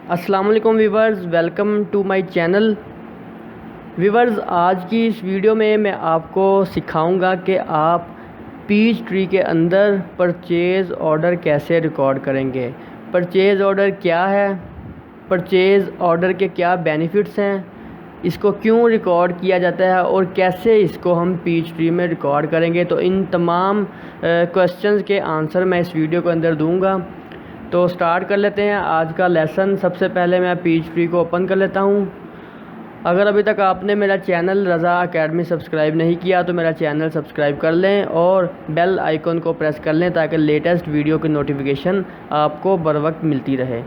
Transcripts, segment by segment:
अस्सलाम वालेकुम viewers, welcome to my channel. Viewers, आज की इस वीडियो में मैं आपको सिखाऊंगा कि आप पीच ट्री के अंदर परचेज़ ऑर्डर कैसे रिकॉर्ड करेंगे। परचेज़ ऑर्डर क्या है, परचेज़ ऑर्डर के क्या बेनिफिट्स हैं, इसको क्यों रिकॉर्ड किया जाता है और कैसे इसको हम पीच ट्री में रिकॉर्ड करेंगे। तो इन तमाम क्वेश्चंस के आंसर मैं इस वीडियो के अंदर दूंगा। तो स्टार्ट कर लेते हैं आज का लेसन। सबसे पहले मैं पीच ट्री को ओपन कर लेता हूं। अगर अभी तक आपने मेरा चैनल रज़ा एकेडमी सब्सक्राइब नहीं किया तो मेरा चैनल सब्सक्राइब कर लें और बेल आइकन को प्रेस कर लें ताकि लेटेस्ट वीडियो की नोटिफिकेशन आपको बर वक्त मिलती रहे।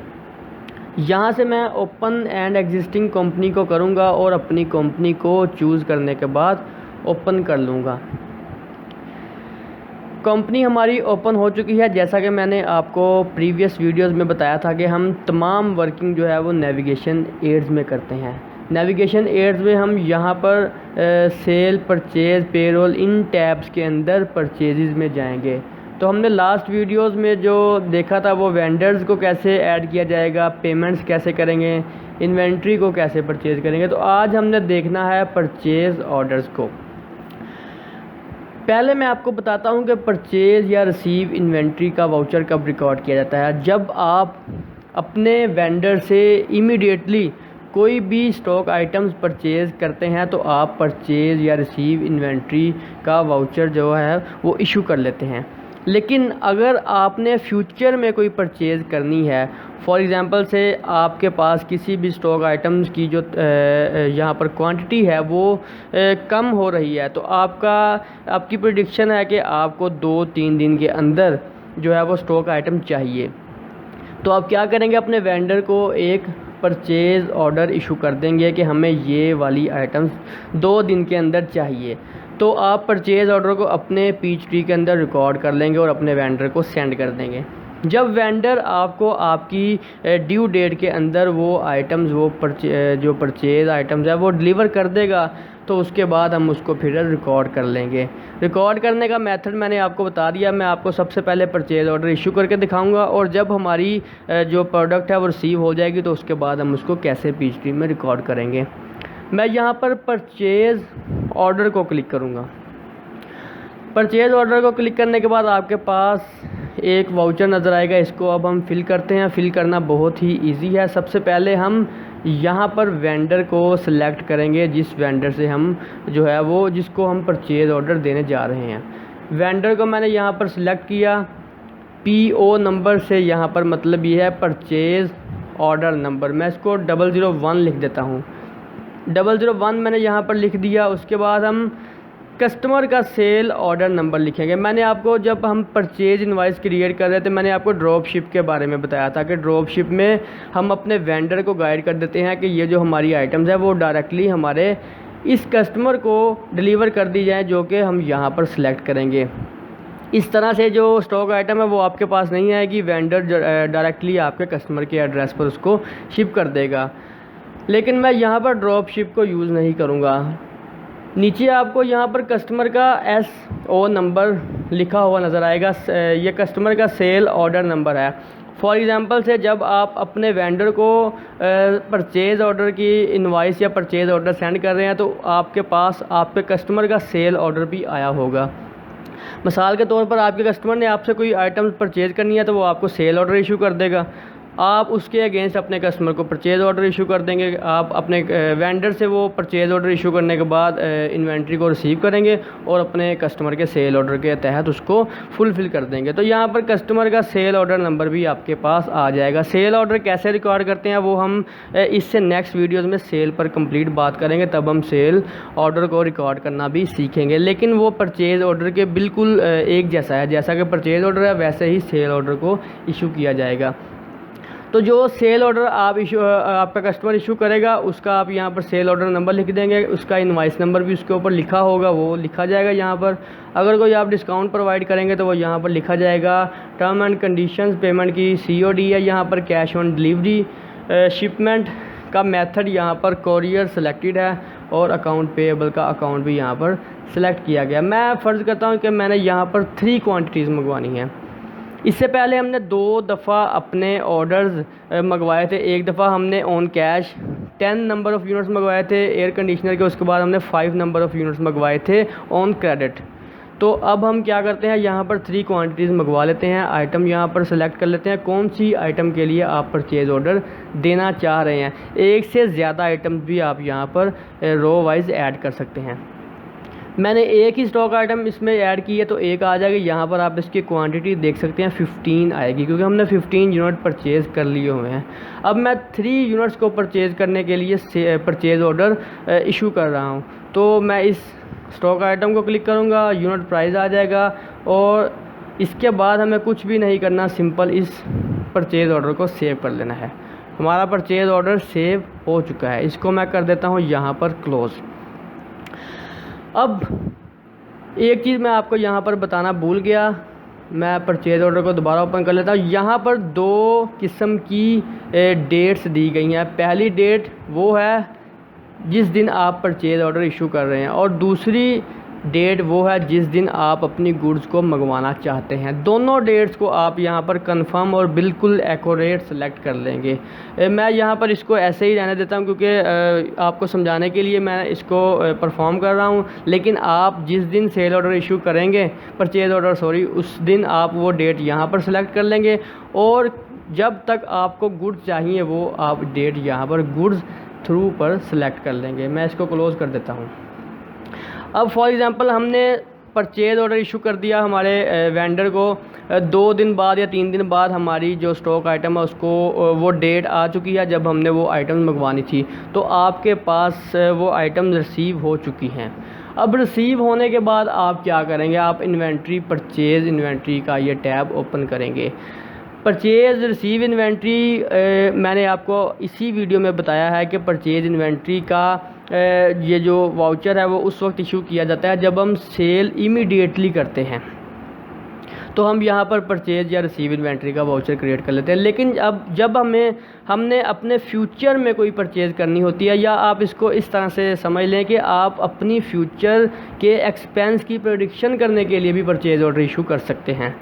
यहाँ से मैं ओपन एंड एग्जिस्टिंग कंपनी को करूँगा और अपनी कंपनी को चूज़ करने के बाद ओपन कर लूँगा। कंपनी हमारी ओपन हो चुकी है। जैसा कि मैंने आपको प्रीवियस वीडियोस में बताया था कि हम तमाम वर्किंग जो है वो नेविगेशन एड्स में करते हैं। नेविगेशन एड्स में हम यहाँ पर सेल, परचेज़, पेरोल, इन टैब्स के अंदर परचेज़ में जाएंगे। तो हमने लास्ट वीडियोस में जो देखा था वो वेंडर्स को कैसे ऐड किया जाएगा, पेमेंट्स कैसे करेंगे, इन्वेंट्री को कैसे परचेज़ करेंगे। तो आज हमने देखना है परचेज़ ऑर्डर्स को। पहले मैं आपको बताता हूं कि परचेज़ या रिसीव इन्वेंट्री का वाउचर कब रिकॉर्ड किया जाता है। जब आप अपने वेंडर से इमीडिएटली कोई भी स्टॉक आइटम्स परचेज़ करते हैं तो आप परचेज़ या रिसीव इन्वेंट्री का वाउचर जो है वो इशू कर लेते हैं। लेकिन अगर आपने फ्यूचर में कोई परचेज़ करनी है, फॉर एग्ज़ाम्पल से आपके पास किसी भी स्टॉक आइटम्स की जो यहाँ पर क्वांटिटी है वो कम हो रही है, तो आपकी प्रेडिक्शन है कि आपको 2-3 दिन के अंदर जो है वो स्टॉक आइटम चाहिए, तो आप क्या करेंगे, अपने वेंडर को एक परचेज़ ऑर्डर इशू कर देंगे कि हमें ये वाली आइटम्स 2 दिन के अंदर चाहिए। तो आप परचेज़ ऑर्डर को अपने पीच ट्री के अंदर रिकॉर्ड कर लेंगे और अपने वेंडर को सेंड कर देंगे। जब वेंडर आपको आपकी ड्यू डेट के अंदर वो आइटम्स जो परचेज़ आइटम्स है वो डिलीवर कर देगा, तो उसके बाद हम उसको फिर रिकॉर्ड कर लेंगे। रिकॉर्ड करने का मेथड मैंने आपको बता दिया। मैं आपको सबसे पहले परचेज़ ऑर्डर इशू करके दिखाऊंगा और जब हमारी जो प्रोडक्ट है वो रिसीव हो जाएगी तो उसके बाद हम उसको कैसे पीच ट्री में रिकॉर्ड करेंगे। मैं यहाँ पर परचेज़ ऑर्डर को क्लिक करूँगा। परचेज़ ऑर्डर को क्लिक करने के बाद आपके पास एक वाउचर नज़र आएगा। इसको अब हम फिल करते हैं। फिल करना बहुत ही इजी है। सबसे पहले हम यहाँ पर वेंडर को सिलेक्ट करेंगे, जिस वेंडर से हम जो है वो जिसको हम परचेज़ ऑर्डर देने जा रहे हैं। वेंडर को मैंने यहाँ पर सिलेक्ट किया। PO नंबर से यहाँ पर मतलब ये है परचेज़ ऑर्डर नंबर। मैं इसको 001 लिख देता हूँ। 001 मैंने यहाँ पर लिख दिया। उसके बाद हम कस्टमर का सेल ऑर्डर नंबर लिखेंगे। मैंने आपको जब हम परचेज इनवाइस क्रिएट कर रहे थे मैंने आपको ड्रॉप शिप के बारे में बताया था कि ड्रॉप शिप में हम अपने वेंडर को गाइड कर देते हैं कि ये जो हमारी आइटम्स है वो डायरेक्टली हमारे इस कस्टमर को डिलीवर कर दी जाए, जो कि हम यहाँ पर सिलेक्ट करेंगे। इस तरह से जो स्टॉक आइटम है वो आपके पास नहीं आएगी, वेंडर डायरेक्टली आपके कस्टमर के एड्रेस पर उसको शिप कर देगा। लेकिन मैं यहाँ पर ड्रॉप शिप को यूज़ नहीं करूँगा। नीचे आपको यहाँ पर कस्टमर का SO नंबर लिखा हुआ नज़र आएगा। ये कस्टमर का सेल ऑर्डर नंबर है। फॉर एग्ज़ाम्पल से जब आप अपने वेंडर को परचेज़ ऑर्डर की इनवाइस या परचेज़ ऑर्डर सेंड कर रहे हैं तो आपके पास आपके कस्टमर का सेल ऑर्डर भी आया होगा। मिसाल के तौर पर आपके कस्टमर ने आपसे कोई आइटम परचेज़ करनी है तो वो आपको सेल ऑर्डर इशू कर देगा। आप उसके अगेंस्ट अपने कस्टमर को परचेज़ ऑर्डर इशू कर देंगे। आप अपने वेंडर से वो परचेज़ ऑर्डर इशू करने के बाद इन्वेंट्री को रिसीव करेंगे और अपने कस्टमर के सेल ऑर्डर के तहत उसको फुलफ़िल कर देंगे। तो यहाँ पर कस्टमर का सेल ऑर्डर नंबर भी आपके पास आ जाएगा। सेल ऑर्डर कैसे रिकॉर्ड करते हैं वो हम इससे नेक्स्ट वीडियोज़ में सेल पर कंप्लीट बात करेंगे, तब हम सेल ऑर्डर को रिकॉर्ड करना भी सीखेंगे। लेकिन वो परचेज़ ऑर्डर के बिल्कुल एक जैसा है। जैसा कि परचेज़ ऑर्डर है वैसे ही सेल ऑर्डर को इशू किया जाएगा। तो जो सेल ऑर्डर आपका कस्टमर इशू करेगा उसका आप यहाँ पर सेल ऑर्डर नंबर लिख देंगे। उसका इनवाइस नंबर भी उसके ऊपर लिखा होगा, वो लिखा जाएगा यहाँ पर। अगर कोई आप डिस्काउंट प्रोवाइड करेंगे तो वो यहाँ पर लिखा जाएगा। टर्म एंड कंडीशंस पेमेंट की COD है यहाँ पर, कैश ऑन डिलीवरी। शिपमेंट का मेथड यहाँ पर कोरियर सेलेक्टेड है और अकाउंट पेएबल का अकाउंट भी यहाँ पर सिलेक्ट किया गया। मैं फ़र्ज़ करता हूँ कि मैंने यहाँ पर 3 क्वांटिटीज़ मंगवानी है। इससे पहले हमने 2 दफ़ा अपने ऑर्डर्स मंगवाए थे। एक दफ़ा हमने on cash 10 number of units मंगवाए थे एयर कंडीशनर के, उसके बाद हमने 5 नंबर ऑफ़ यूनिट्स मंगवाए थे ऑन क्रेडिट। तो अब हम क्या करते हैं, यहाँ पर 3 क्वांटिटीज़ मंगवा लेते हैं। आइटम यहाँ पर सेलेक्ट कर लेते हैं कौन सी आइटम के लिए आप परचेज़ ऑर्डर देना चाह रहे हैं। एक से ज़्यादा आइटम्स भी आप यहाँ पर रो वाइज ऐड कर सकते हैं। मैंने एक ही स्टॉक आइटम इसमें ऐड की है तो एक आ जाएगी। यहाँ पर आप इसकी क्वांटिटी देख सकते हैं 15 आएगी, क्योंकि हमने 15 यूनिट परचेज़ कर लिए हुए हैं। अब मैं 3 यूनिट्स को परचेज़ करने के लिए परचेज़ ऑर्डर इशू कर रहा हूँ। तो मैं इस स्टॉक आइटम को क्लिक करूँगा, यूनिट प्राइस आ जाएगा और इसके बाद हमें कुछ भी नहीं करना, सिंपल इस परचेज़ ऑर्डर को सेव कर लेना है। हमारा परचेज़ ऑर्डर सेव हो चुका है। इसको मैं कर देता हूँ यहाँ पर क्लोज़। अब एक चीज़ मैं आपको यहाँ पर बताना भूल गया, मैं परचेज़ ऑर्डर को दोबारा ओपन कर लेता हूँ। यहाँ पर 2 किस्म की डेट्स दी गई हैं। पहली डेट वो है जिस दिन आप परचेज़ ऑर्डर इशू कर रहे हैं और दूसरी डेट वो है जिस दिन आप अपनी गुड्स को मंगवाना चाहते हैं। दोनों डेट्स को आप यहाँ पर कंफर्म और बिल्कुल एक्यूरेट सेलेक्ट कर लेंगे। मैं यहाँ पर इसको ऐसे ही रहने देता हूँ, क्योंकि आपको समझाने के लिए मैं इसको परफॉर्म कर रहा हूँ। लेकिन आप जिस दिन सेल ऑर्डर इशू करेंगे, परचेज़ ऑर्डर सॉरी, उस दिन आप वो डेट यहाँ पर सेलेक्ट कर लेंगे और जब तक आपको गुड्स चाहिए वो आप डेट यहाँ पर गुड्स थ्रू पर सेलेक्ट कर लेंगे। मैं इसको क्लोज़ कर देता हूँ। अब फॉर एग्ज़ाम्पल हमने परचेज़ ऑर्डर इशू कर दिया हमारे वेंडर को, 2 दिन बाद या 3 दिन बाद हमारी जो स्टॉक आइटम है उसको वो डेट आ चुकी है जब हमने वो आइटम मंगवानी थी। तो आपके पास वो आइटम रिसीव हो चुकी हैं। अब रिसीव होने के बाद आप क्या करेंगे, आप इन्वेंट्री परचेज़ इन्वेंट्री का ये टैब ओपन करेंगे। परचेज़ रिसीव इन्वेंट्री मैंने आपको इसी वीडियो में बताया है कि परचेज़ इन्वेंट्री का ये जो वाउचर है वो उस वक्त इशू किया जाता है जब हम सेल इमीडिएटली करते हैं। तो हम यहाँ पर परचेज़ या रिसीव इन्वेंट्री का वाउचर क्रिएट कर लेते हैं। लेकिन अब जब हमने अपने फ्यूचर में कोई परचेज़ करनी होती है, या आप इसको इस तरह से समझ लें कि आप अपनी फ्यूचर के एक्सपेंस की प्रेडिक्शन करने के लिए भी परचेज़ ऑर्डर इशू कर सकते हैं।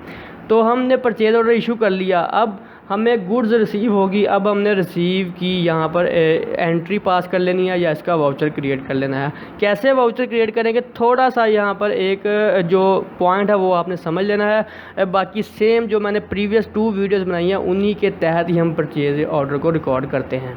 तो हमने परचेज़ ऑर्डर इशू कर लिया, अब हमें गुड्स रिसीव होगी। अब हमने रिसीव की यहाँ पर एंट्री पास कर लेनी है या इसका वाउचर क्रिएट कर लेना है। कैसे वाउचर क्रिएट करेंगे, थोड़ा सा यहाँ पर एक जो पॉइंट है वो आपने समझ लेना है। बाकी सेम जो मैंने प्रीवियस 2 वीडियोस बनाई हैं उन्हीं के तहत ही हम परचेज़ ऑर्डर को रिकॉर्ड करते हैं।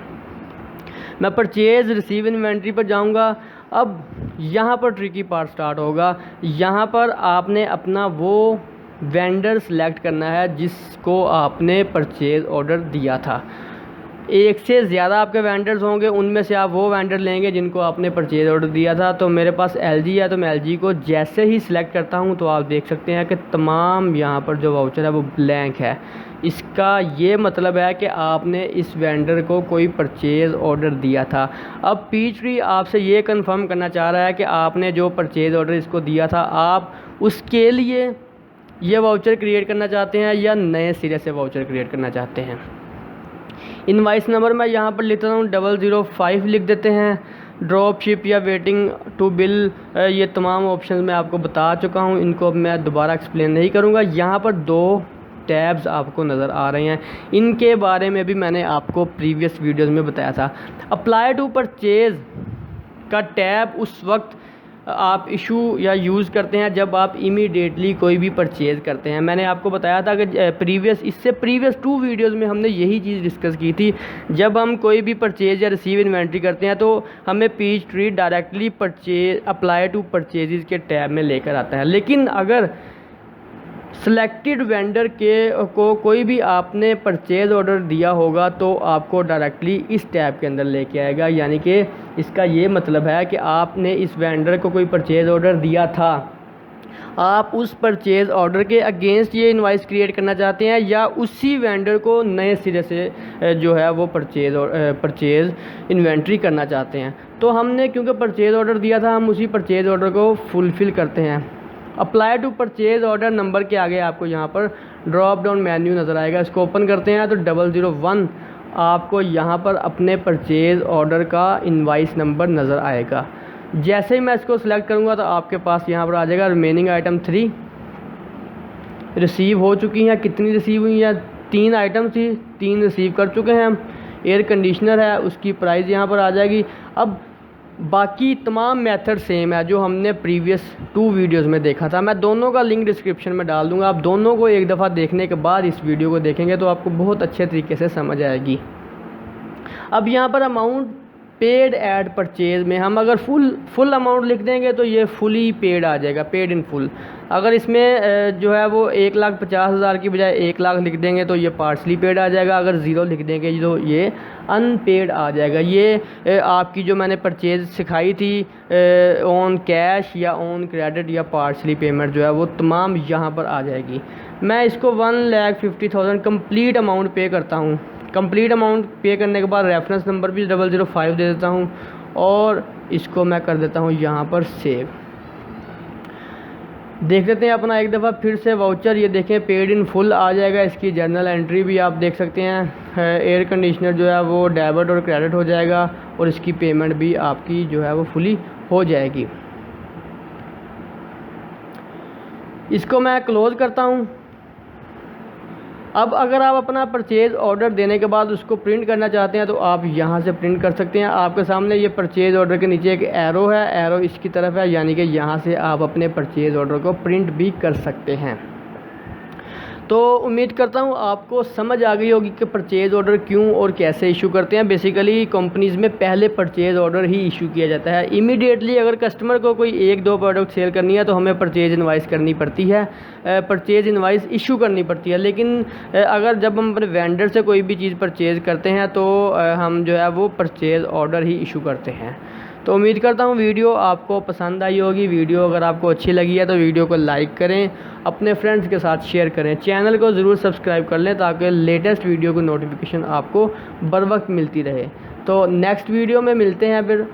मैं परचेज़ रिसीव इन्वेंट्री पर जाऊँगा। अब यहाँ पर ट्रिकी पार्ट स्टार्ट होगा। यहाँ पर आपने अपना वो वेंडर सेलेक्ट करना है जिसको आपने परचेज़ ऑर्डर दिया था। एक से ज़्यादा आपके वेंडर्स होंगे, उनमें से आप वो वेंडर लेंगे जिनको आपने परचेज़ ऑर्डर दिया था। तो मेरे पास LG है, तो मैं LG को जैसे ही सिलेक्ट करता हूँ तो आप देख सकते हैं कि तमाम यहाँ पर जो वाउचर है वो ब्लैंक है। इसका ये मतलब है कि आपने इस वेंडर को कोई परचेज़ ऑर्डर दिया था। अब पीचट्री आपसे ये कंफर्म करना चाह रहा है कि आपने जो परचेज़ ऑर्डर इसको दिया था, आप उसके लिए ये वाउचर क्रिएट करना चाहते हैं या नए सिरे से वाउचर क्रिएट करना चाहते हैं। इनवाइस नंबर मैं यहाँ पर लिखता हूँ 005 लिख देते हैं। ड्रॉप शिप या वेटिंग टू बिल, ये तमाम ऑप्शन मैं आपको बता चुका हूँ, इनको अब मैं दोबारा एक्सप्लेन नहीं करूँगा। यहाँ पर 2 टैब्स आपको नज़र आ रहे हैं, इनके बारे में भी मैंने आपको प्रीवियस वीडियोज़ में बताया था। अप्लाई टू परचेज़ का टैब उस वक्त आप इशू या यूज़ करते हैं जब आप इमीडिएटली कोई भी परचेज़ करते हैं। मैंने आपको बताया था कि इससे प्रीवियस 2 वीडियोज़ में हमने यही चीज़ डिस्कस की थी। जब हम कोई भी परचेज़ या रिसीव इन्वेंट्री करते हैं तो हमें Peachtree directly apply to purchase के टैब में लेकर आता है। लेकिन अगर सेलेक्टेड वेंडर को कोई भी आपने परचेज़ ऑर्डर दिया होगा तो आपको डायरेक्टली इस टैब के अंदर लेके आएगा। यानी कि इसका ये मतलब है कि आपने इस वेंडर को कोई परचेज़ ऑर्डर दिया था, आप उस परचेज़ ऑर्डर के अगेंस्ट ये इनवाइस क्रिएट करना चाहते हैं या उसी वेंडर को नए सिरे से जो है वो परचेज़ इन्वेंट्री करना चाहते हैं। तो हमने क्योंकि परचेज़ ऑर्डर दिया था, हम उसी परचेज़ ऑर्डर को फुलफ़िल करते हैं। Apply to purchase order number के आगे आपको यहाँ पर ड्रॉप डाउन मेन्यू नज़र आएगा, इसको ओपन करते हैं तो 001 आपको यहाँ पर अपने परचेज़ ऑर्डर का इनवाइस नंबर नज़र आएगा। जैसे ही मैं इसको सिलेक्ट करूँगा तो आपके पास यहाँ पर आ जाएगा रिमेनिंग आइटम 3। रिसीव हो चुकी हैं। कितनी रिसीव हुई हैं? 3 आइटम थी, 3 रिसीव कर चुके हैं हम। एयर कंडीशनर है, उसकी प्राइस यहाँ पर आ जाएगी। अब बाकी तमाम मेथड सेम है जो हमने प्रीवियस 2 वीडियोस में देखा था। मैं दोनों का लिंक डिस्क्रिप्शन में डाल दूंगा। आप दोनों को एक दफ़ा देखने के बाद इस वीडियो को देखेंगे तो आपको बहुत अच्छे तरीके से समझ आएगी। अब यहाँ पर अमाउंट पेड एट परचेज़ में हम अगर फुल अमाउंट लिख देंगे तो ये फुली पेड आ जाएगा, पेड इन फुल। अगर इसमें जो है वो 1,50,000 की बजाय 1 लाख लिख देंगे तो ये पार्सली पेड आ जाएगा। अगर ज़ीरो लिख देंगे तो ये अनपेड आ जाएगा। ये आपकी जो मैंने परचेज़ सिखाई थी ऑन कैश या ऑन क्रेडिट या पार्सली पेमेंट जो है वो तमाम यहाँ पर आ जाएगी। मैं इसको 1,50,000 कंप्लीट अमाउंट पे करता हूँ। कंप्लीट अमाउंट पे करने के बाद रेफरेंस नंबर भी 005 दे देता हूँ और इसको मैं कर देता हूँ यहाँ पर सेव। देख लेते हैं अपना एक दफ़ा फिर से वाउचर। ये देखें पेड इन फुल आ जाएगा। इसकी जर्नल एंट्री भी आप देख सकते हैं। एयर कंडीशनर जो है वो डेबिट और क्रेडिट हो जाएगा और इसकी पेमेंट भी आपकी जो है वो फुली हो जाएगी। इसको मैं क्लोज़ करता हूँ। अब अगर आप अपना परचेज़ ऑर्डर देने के बाद उसको प्रिंट करना चाहते हैं तो आप यहाँ से प्रिंट कर सकते हैं। आपके सामने ये परचेज़ ऑर्डर के नीचे एक एरो है, एरो इसकी तरफ है, यानी कि यहाँ से आप अपने परचेज़ ऑर्डर को प्रिंट भी कर सकते हैं। तो उम्मीद करता हूँ आपको समझ आ गई होगी कि परचेज़ ऑर्डर क्यों और कैसे इशू करते हैं। बेसिकली कंपनीज़ में पहले परचेज़ ऑर्डर ही इशू किया जाता है। इमीडिएटली अगर कस्टमर को कोई 1-2 प्रोडक्ट सेल करनी है तो हमें परचेज़ इनवाइस करनी पड़ती है, परचेज़ इनवाइस इशू करनी पड़ती है। लेकिन अगर जब हम अपने वेंडर से कोई भी चीज़ परचेज़ करते हैं तो हम जो है वो परचेज़ ऑर्डर ही इशू करते हैं। तो उम्मीद करता हूँ वीडियो आपको पसंद आई होगी। वीडियो अगर आपको अच्छी लगी है तो वीडियो को लाइक करें, अपने फ्रेंड्स के साथ शेयर करें, चैनल को ज़रूर सब्सक्राइब कर लें ताकि लेटेस्ट वीडियो की नोटिफिकेशन आपको बर वक्त मिलती रहे। तो नेक्स्ट वीडियो में मिलते हैं फिर।